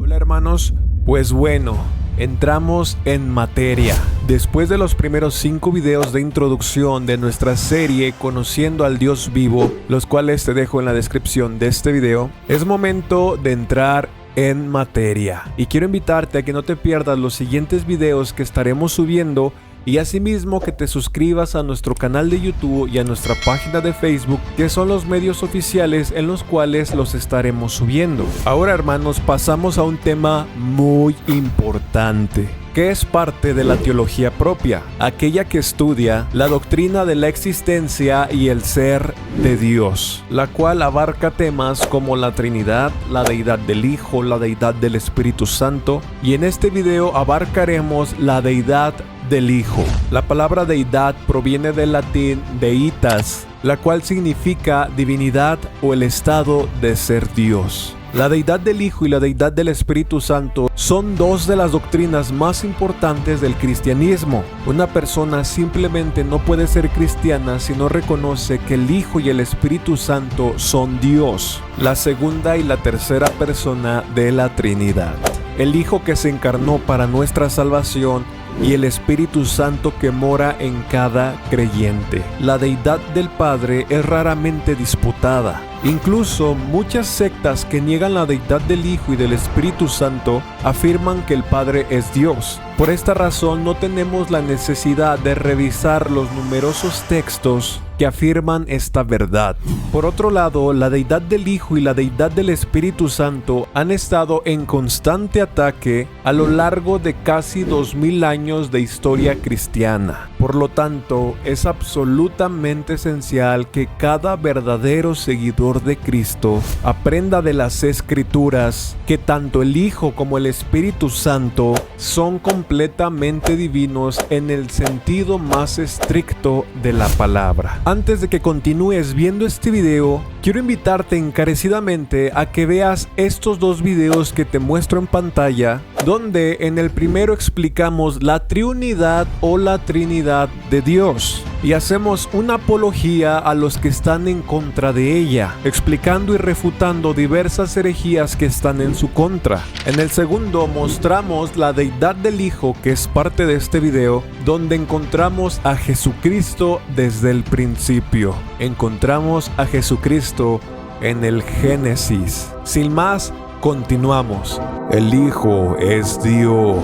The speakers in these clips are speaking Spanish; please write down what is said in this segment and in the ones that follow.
Hola hermanos, pues bueno, entramos en materia. Después de los primeros 5 videos de introducción de nuestra serie Conociendo al Dios Vivo, los cuales te dejo en la descripción de este video, es momento de entrar en materia. Y quiero invitarte a que no te pierdas los siguientes videos que estaremos subiendo y asimismo que te suscribas a nuestro canal de YouTube y a nuestra página de Facebook, que son los medios oficiales en los cuales los estaremos subiendo. Ahora hermanos, pasamos a un tema muy importante, que es parte de la teología propia, aquella que estudia la doctrina de la existencia y el ser de Dios, la cual abarca temas como la Trinidad, la deidad del Hijo, la deidad del Espíritu Santo, y en este video abarcaremos la deidad del Hijo. La palabra deidad proviene del latín deitas, la cual significa divinidad o el estado de ser Dios. La deidad del Hijo y la deidad del Espíritu Santo son dos de las doctrinas más importantes del cristianismo. Una persona simplemente no puede ser cristiana si no reconoce que el Hijo y el Espíritu Santo son Dios, la segunda y la tercera persona de la Trinidad. El Hijo que se encarnó para nuestra salvación y el Espíritu Santo que mora en cada creyente. La deidad del Padre es raramente disputada. Incluso muchas sectas que niegan la deidad del Hijo y del Espíritu Santo afirman que el Padre es Dios. Por esta razón no tenemos la necesidad de revisar los numerosos textos que afirman esta verdad. Por otro lado, la deidad del Hijo y la deidad del Espíritu Santo han estado en constante ataque a lo largo de casi 2000 años de historia cristiana. Por lo tanto, es absolutamente esencial que cada verdadero seguidor de Cristo aprenda de las Escrituras que tanto el Hijo como el Espíritu Santo son completamente divinos en el sentido más estricto de la palabra. Antes de que continúes viendo este video, quiero invitarte encarecidamente a que veas estos 2 videos que te muestro en pantalla, donde en el primero explicamos la triunidad o la Trinidad de Dios y hacemos una apología a los que están en contra de ella, explicando y refutando diversas herejías que están en su contra. En el segundo mostramos la deidad del Hijo, que es parte de este video, donde encontramos a Jesucristo desde el principio. Encontramos a Jesucristo en el Génesis. Sin más, continuamos. El Hijo es Dios.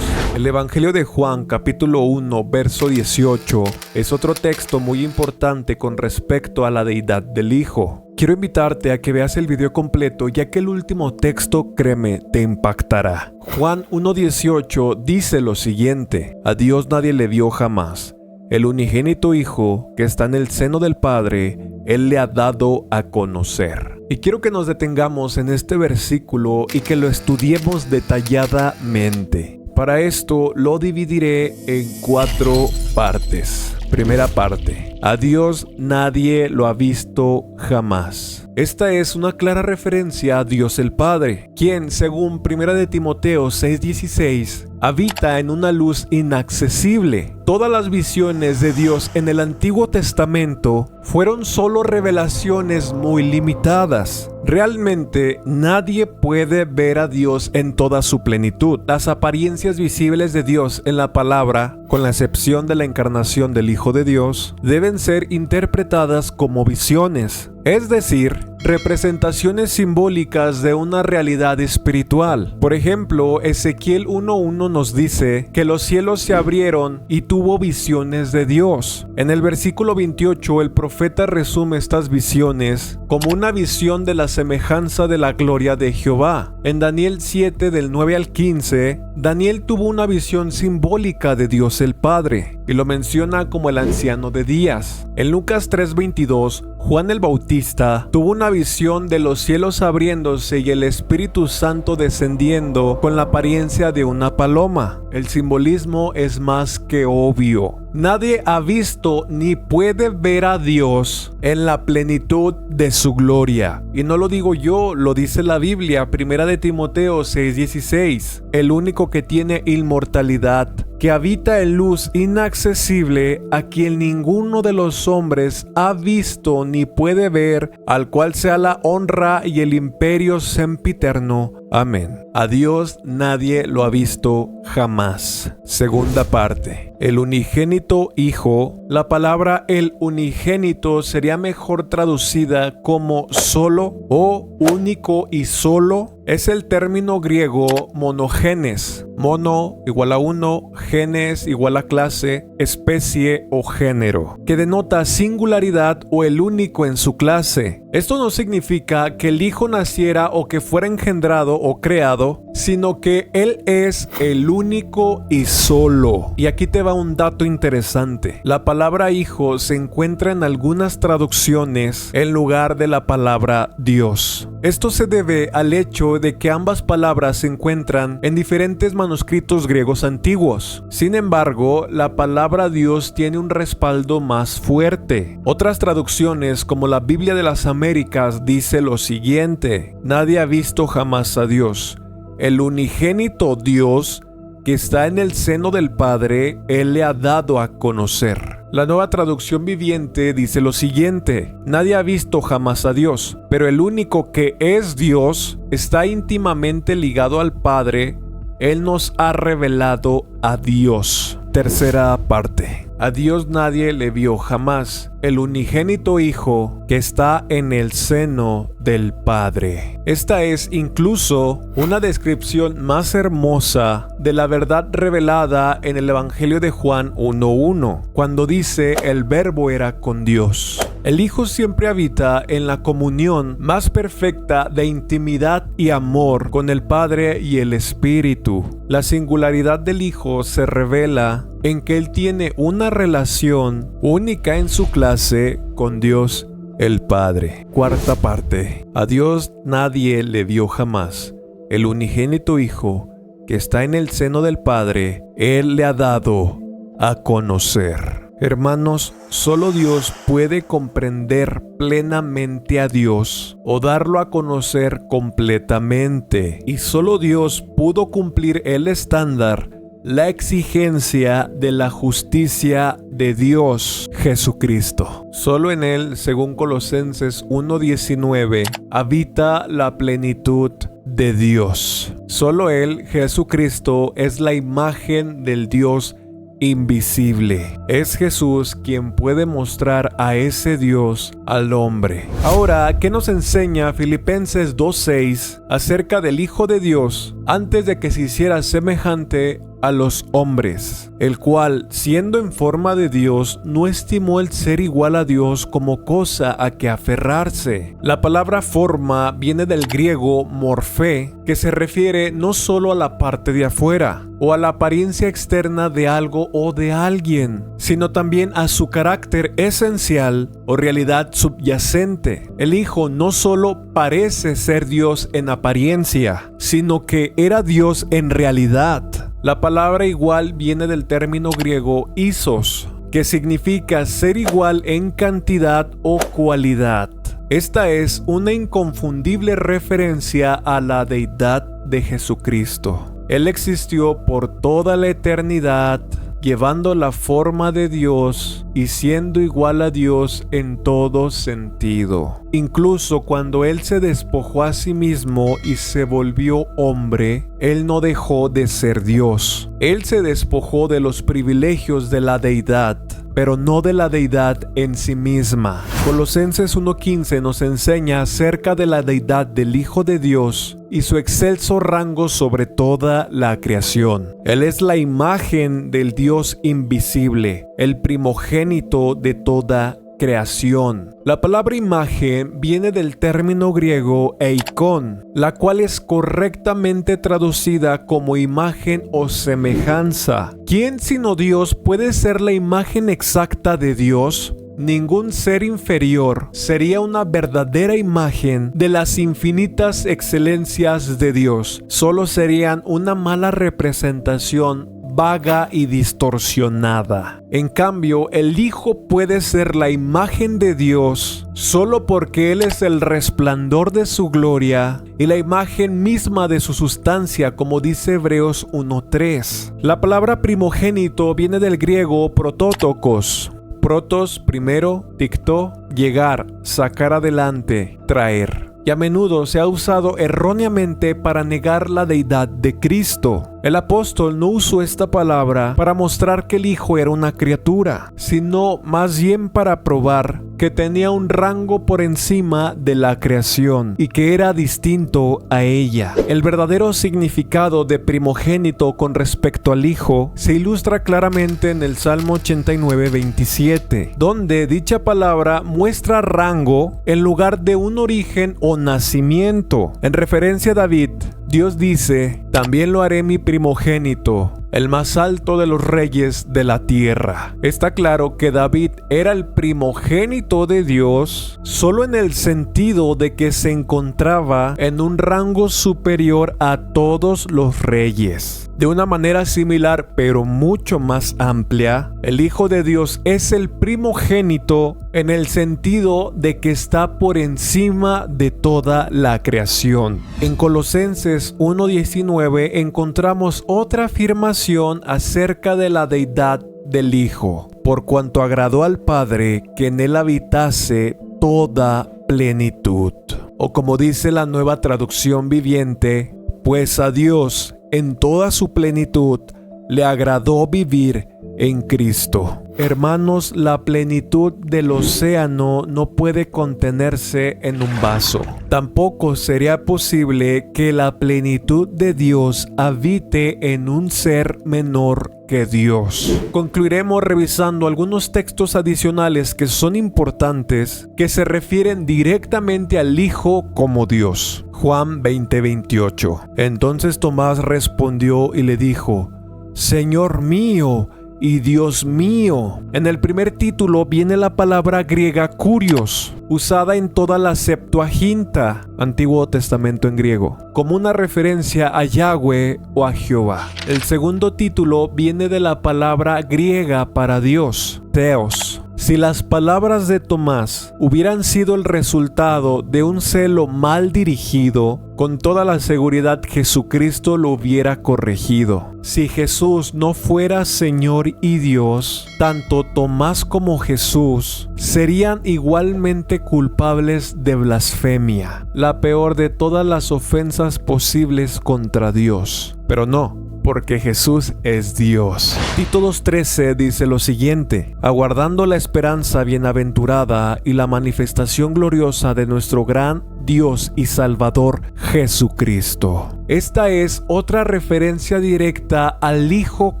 El Evangelio de Juan, capítulo 1, verso 18, es otro texto muy importante con respecto a la deidad del Hijo. Quiero invitarte a que veas el video completo, ya que el último texto, créeme, te impactará. Juan 1:18 dice lo siguiente: a Dios nadie le vio jamás. El unigénito Hijo, que está en el seno del Padre, Él le ha dado a conocer. Y quiero que nos detengamos en este versículo y que lo estudiemos detalladamente. Para esto lo dividiré en 4 partes. Primera parte: a Dios nadie lo ha visto jamás. Esta es una clara referencia a Dios el Padre, quien, según 1 de Timoteo 6:16, habita en una luz inaccesible. Todas las visiones de Dios en el Antiguo Testamento fueron solo revelaciones muy limitadas. Realmente nadie puede ver a Dios en toda su plenitud. Las apariencias visibles de Dios en la palabra, con la excepción de la encarnación del Hijo de Dios, deben ser interpretadas como visiones, es decir, representaciones simbólicas de una realidad espiritual. Por ejemplo, Ezequiel 1:1 nos dice que los cielos se abrieron y tuvo visiones de Dios. En el versículo 28, el profeta resume estas visiones como una visión de la semejanza de la gloria de Jehová. En Daniel 7, del 9 al 15, Daniel tuvo una visión simbólica de Dios el Padre y lo menciona como el anciano de días. En Lucas 3:22, Juan el Bautista tuvo una visión de los cielos abriéndose y el Espíritu Santo descendiendo con la apariencia de una paloma. El simbolismo es más que obvio. Nadie ha visto ni puede ver a Dios en la plenitud de su gloria. Y no lo digo yo, lo dice la Biblia, 1 de Timoteo 6:16. El único que tiene inmortalidad, que habita en luz inaccesible, a quien ninguno de los hombres ha visto ni puede ver, al cual sea la honra y el imperio sempiterno. Amén. A Dios nadie lo ha visto jamás. Segunda parte. El unigénito Hijo. La palabra el unigénito sería mejor traducida como solo o único y solo. Es el término griego monogenes. Mono igual a uno, genes igual a clase, especie o género, que denota singularidad o el único en su clase. Esto no significa que el Hijo naciera o que fuera engendrado o creado, sino que Él es el único y solo. Y aquí te va un dato interesante. La palabra Hijo se encuentra en algunas traducciones en lugar de la palabra Dios. Esto se debe al hecho de que ambas palabras se encuentran en diferentes manuscritos griegos antiguos. Sin embargo, la palabra Dios tiene un respaldo más fuerte. Otras traducciones, como la Biblia de las Américas, dice lo siguiente: nadie ha visto jamás a Dios. El unigénito Dios que está en el seno del Padre, Él le ha dado a conocer. La Nueva Traducción Viviente dice lo siguiente: nadie ha visto jamás a Dios, pero el único que es Dios está íntimamente ligado al Padre. Él nos ha revelado a Dios. Tercera parte. A Dios nadie le vio jamás, el unigénito Hijo que está en el seno del Padre. Esta es incluso una descripción más hermosa de la verdad revelada en el Evangelio de Juan 1:1, cuando dice: el Verbo era con Dios. El Hijo siempre habita en la comunión más perfecta de intimidad y amor con el Padre y el Espíritu. La singularidad del Hijo se revela en que Él tiene una relación única en su clase con Dios el Padre. Cuarta parte. A Dios nadie le vio jamás. El unigénito Hijo que está en el seno del Padre, Él le ha dado a conocer. Hermanos, solo Dios puede comprender plenamente a Dios o darlo a conocer completamente. Y solo Dios pudo cumplir el estándar, la exigencia de la justicia de Dios, Jesucristo. Solo en Él, según Colosenses 1:19, habita la plenitud de Dios. Solo Él, Jesucristo, es la imagen del Dios invisible. Es Jesús quien puede mostrar a ese Dios al hombre. Ahora, ¿qué nos enseña Filipenses 2:6 acerca del Hijo de Dios antes de que se hiciera semejante a los hombres? El cual, siendo en forma de Dios, no estimó el ser igual a Dios como cosa a que aferrarse. La palabra forma viene del griego morfé, que se refiere no solo a la parte de afuera o a la apariencia externa de algo o de alguien, sino también a su carácter esencial o realidad subyacente. El Hijo no solo parece ser Dios en apariencia, sino que era Dios en realidad. La palabra igual viene del término griego isos, que significa ser igual en cantidad o cualidad. Esta es una inconfundible referencia a la deidad de Jesucristo. Él existió por toda la eternidad, llevando la forma de Dios y siendo igual a Dios en todo sentido. Incluso cuando Él se despojó a sí mismo y se volvió hombre, Él no dejó de ser Dios. Él se despojó de los privilegios de la deidad, pero no de la deidad en sí misma. Colosenses 1:15 nos enseña acerca de la deidad del Hijo de Dios y su excelso rango sobre toda la creación. Él es la imagen del Dios invisible, el primogénito de toda creación. La palabra imagen viene del término griego eikon, la cual es correctamente traducida como imagen o semejanza. ¿Quién sino Dios puede ser la imagen exacta de Dios? Ningún ser inferior sería una verdadera imagen de las infinitas excelencias de Dios. Solo serían una mala representación vaga y distorsionada. En cambio, el Hijo puede ser la imagen de Dios solo porque Él es el resplandor de su gloria y la imagen misma de su sustancia, como dice Hebreos 1:3. La palabra primogénito viene del griego prototokos. Protos, primero, tictó, llegar, sacar adelante, traer. y a menudo se ha usado erróneamente para negar la deidad de Cristo. El apóstol no usó esta palabra para mostrar que el Hijo era una criatura, sino más bien para probar que tenía un rango por encima de la creación y que era distinto a ella. El verdadero significado de primogénito con respecto al Hijo se ilustra claramente en el Salmo 89:27, donde dicha palabra muestra rango en lugar de un origen o nacimiento. En referencia a David, Dios dice: también lo haré mi primogénito, el más alto de los reyes de la tierra. Está claro que David era el primogénito de Dios solo en el sentido de que se encontraba en un rango superior a todos los reyes. De una manera similar, pero mucho más amplia, el Hijo de Dios es el primogénito en el sentido de que está por encima de toda la creación. En Colosenses 1:19 encontramos otra afirmación acerca de la deidad del Hijo, por cuanto agradó al Padre que en él habitase toda plenitud. O como dice la Nueva Traducción Viviente, pues a Dios en toda su plenitud le agradó vivir en Cristo. Hermanos, la plenitud del océano no puede contenerse en un vaso. Tampoco sería posible que la plenitud de Dios habite en un ser menor que Dios. Concluiremos revisando algunos textos adicionales que son importantes, que se refieren directamente al Hijo como Dios. Juan 20:28. Entonces Tomás respondió y le dijo: Señor mío y Dios mío. En el primer título viene la palabra griega kurios, usada en toda la Septuaginta, Antiguo Testamento en griego, como una referencia a Yahweh o a Jehová. El segundo título viene de la palabra griega para Dios, Theos. Si las palabras de Tomás hubieran sido el resultado de un celo mal dirigido, con toda la seguridad Jesucristo lo hubiera corregido. Si Jesús no fuera Señor y Dios, tanto Tomás como Jesús serían igualmente culpables de blasfemia, la peor de todas las ofensas posibles contra Dios. Pero no, porque Jesús es Dios. Tito 2:13 dice lo siguiente: aguardando la esperanza bienaventurada y la manifestación gloriosa de nuestro gran Dios y Salvador Jesucristo. Esta es otra referencia directa al Hijo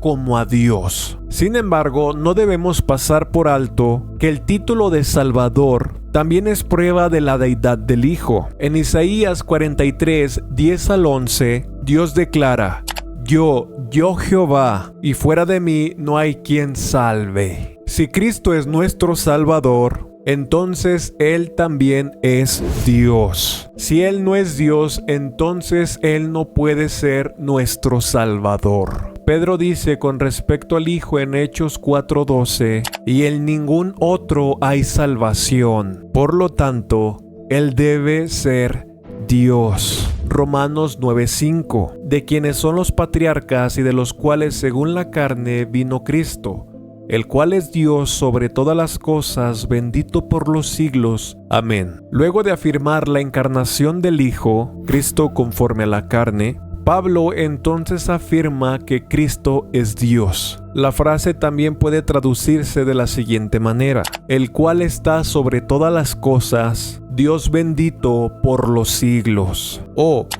como a Dios. Sin embargo, no debemos pasar por alto que el título de Salvador también es prueba de la deidad del Hijo. En Isaías 43:10-11, Dios declara: Yo Jehová, y fuera de mí no hay quien salve. Si Cristo es nuestro Salvador, entonces Él también es Dios. Si Él no es Dios, entonces Él no puede ser nuestro Salvador. Pedro dice con respecto al Hijo en Hechos 4:12, y en ningún otro hay salvación. Por lo tanto, Él debe ser Dios. Romanos 9:5, de quienes son los patriarcas y de los cuales según la carne vino Cristo, el cual es Dios sobre todas las cosas, bendito por los siglos. Amén. Luego de afirmar la encarnación del Hijo, Cristo conforme a la carne, Pablo entonces afirma que Cristo es Dios. La frase también puede traducirse de la siguiente manera: el cual está sobre todas las cosas, Dios bendito por los siglos.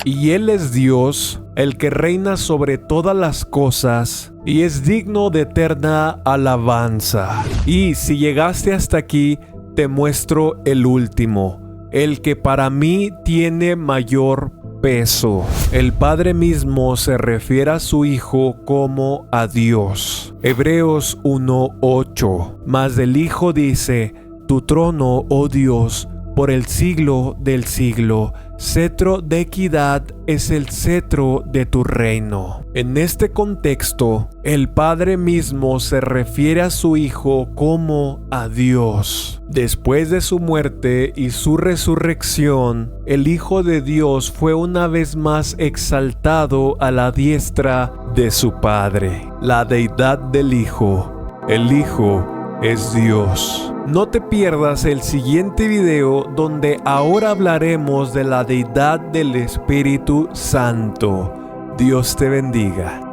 Y Él es Dios, el que reina sobre todas las cosas y es digno de eterna alabanza. Y si llegaste hasta aquí, te muestro el último, el que para mí tiene mayor peso. El Padre mismo se refiere a su Hijo como a Dios. Hebreos 1:8. Mas del Hijo dice: tu trono, oh Dios, por el siglo del siglo, cetro de equidad es el cetro de tu reino. En este contexto, el Padre mismo se refiere a su Hijo como a Dios. Después de su muerte y su resurrección, el Hijo de Dios fue una vez más exaltado a la diestra de su Padre. La deidad del Hijo. El Hijo es Dios. No te pierdas el siguiente video donde ahora hablaremos de la deidad del Espíritu Santo. Dios te bendiga.